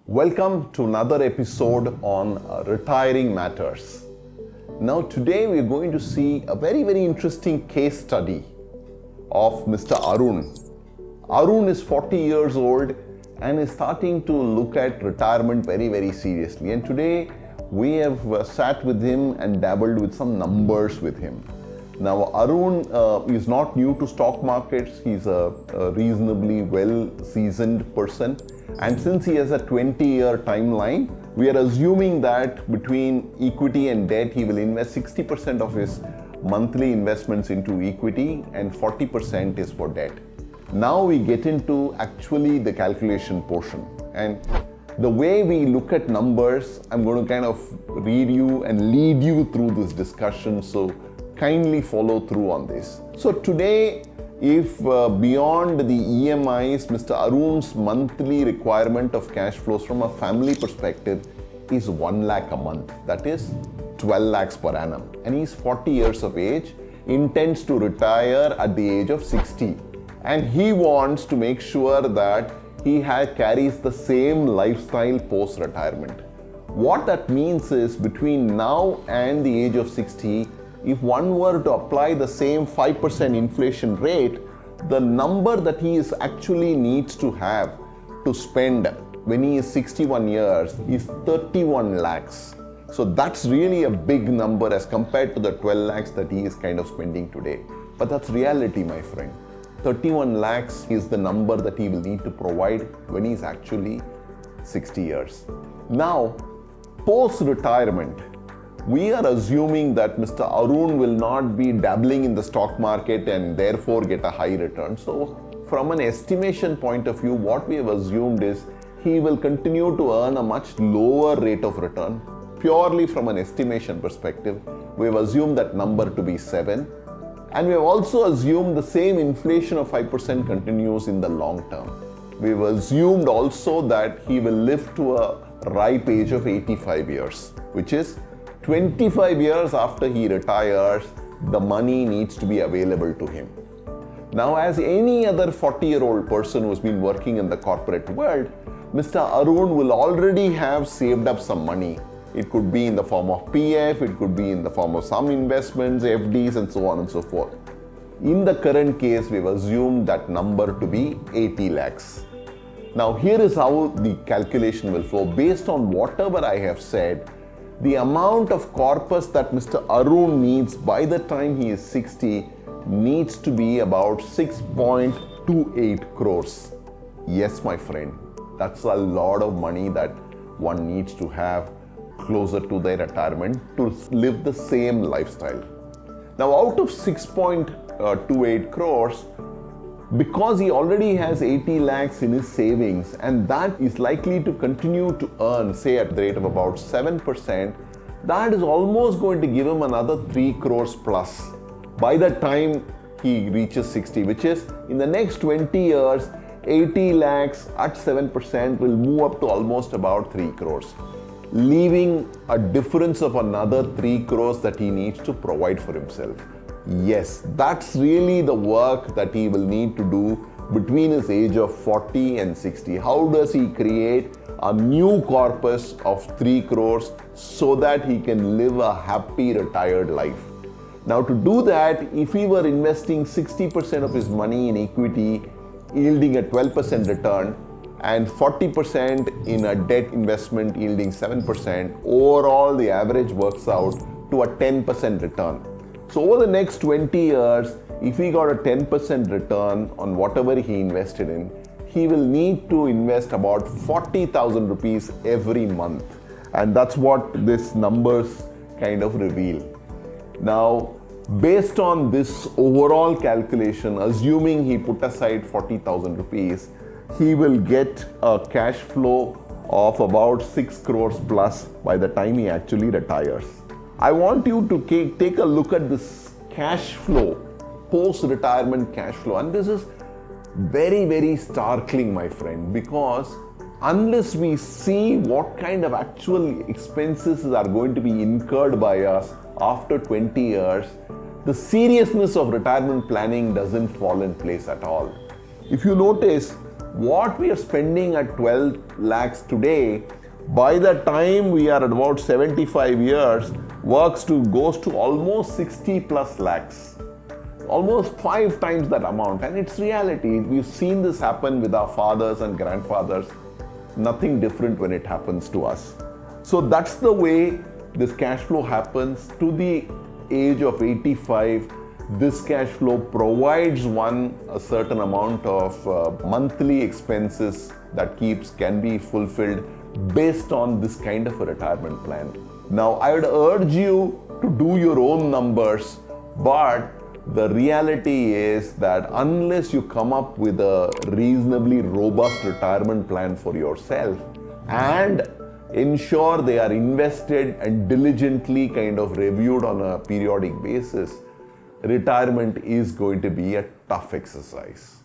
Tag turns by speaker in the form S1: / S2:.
S1: Welcome to another episode on retiring matters. Now today we are going to see a very interesting case study of Mr. Arun. Arun is 40 years old and is starting to look at retirement very seriously, and today we have sat with him and dabbled with some numbers with him. Now Arun is not new to stock markets. He's a reasonably well seasoned person, and since he has a 20-year timeline, we are assuming that between equity and debt he will invest 60% of his monthly investments into equity and 40% is for debt. Now we get into actually the calculation portion, and the way we look at numbers, I'm going to kind of read you and lead you through this discussion, so kindly follow through on this. So today, if beyond the EMIs, Mr. Arun's monthly requirement of cash flows from a family perspective is 1 lakh a month, that is 12 lakhs per annum, and he's 40 years of age, intends to retire at the age of 60, and he wants to make sure that he carries the same lifestyle post-retirement. What that means is between now and the age of 60, if one were to apply the same 5% inflation rate, the number that he is actually needs to have to spend when he is 61 years is 31 lakhs. So that's really a big number as compared to the 12 lakhs that he is kind of spending today. But that's reality, my friend. 31 lakhs is the number that he will need to provide when he is actually 60 years. Now, post-retirement, we are assuming that Mr. Arun will not be dabbling in the stock market and therefore get a high return. So from an estimation point of view, what we have assumed is he will continue to earn a much lower rate of return. Purely from an estimation perspective, we have assumed that number to be 7. And we have also assumed the same inflation of 5% continues in the long term. We have assumed also that he will live to a ripe age of 85 years, which is 25 years after he retires, the money needs to be available to him. Now, as any other 40-year-old person who's been working in the corporate world, Mr. Arun will already have saved up some money. It could be in the form of PF, it could be in the form of some investments, FDs, and so on and so forth. In the current case, we've assumed that number to be 80 lakhs. Now, here is how the calculation will flow. Based on whatever I have said, the amount of corpus that Mr. Arun needs by the time he is 60 needs to be about 6.28 crores. Yes, my friend, that's a lot of money that one needs to have closer to their retirement to live the same lifestyle. Now, out of 6.28 crores, because he already has 80 lakhs in his savings, and that is likely to continue to earn, say at the rate of about 7%, that is almost going to give him another 3 crores plus by the time he reaches 60, which is in the next 20 years, 80 lakhs at 7% will move up to almost about 3 crores, leaving a difference of another 3 crores that he needs to provide for himself. Yes, that's really the work that he will need to do between his age of 40 and 60. How does he create a new corpus of 3 crores so that he can live a happy retired life? Now, to do that, if he were investing 60% of his money in equity, yielding a 12% return, and 40% in a debt investment yielding 7%, overall the average works out to a 10% return. So over the next 20 years, if he got a 10% return on whatever he invested in, he will need to invest about 40,000 rupees every month. And that's what these numbers kind of reveal. Now, based on this overall calculation, assuming he put aside 40,000 rupees, he will get a cash flow of about 6 crores plus by the time he actually retires. I want you to take a look at this cash flow, post-retirement cash flow, and this is very startling, my friend, because unless we see what kind of actual expenses are going to be incurred by us after 20 years, the seriousness of retirement planning doesn't fall in place at all. If you notice, what we are spending at 12 lakhs today, by the time we are at about 75 years, goes to almost 60 plus lakhs. Almost 5 times that amount, and it's reality. We've seen this happen with our fathers and grandfathers. Nothing different when it happens to us. So that's the way this cash flow happens. To the age of 85, this cash flow provides one a certain amount of monthly expenses that can be fulfilled based on this kind of a retirement plan. Now, I would urge you to do your own numbers, but the reality is that unless you come up with a reasonably robust retirement plan for yourself and ensure they are invested and diligently kind of reviewed on a periodic basis, retirement is going to be a tough exercise.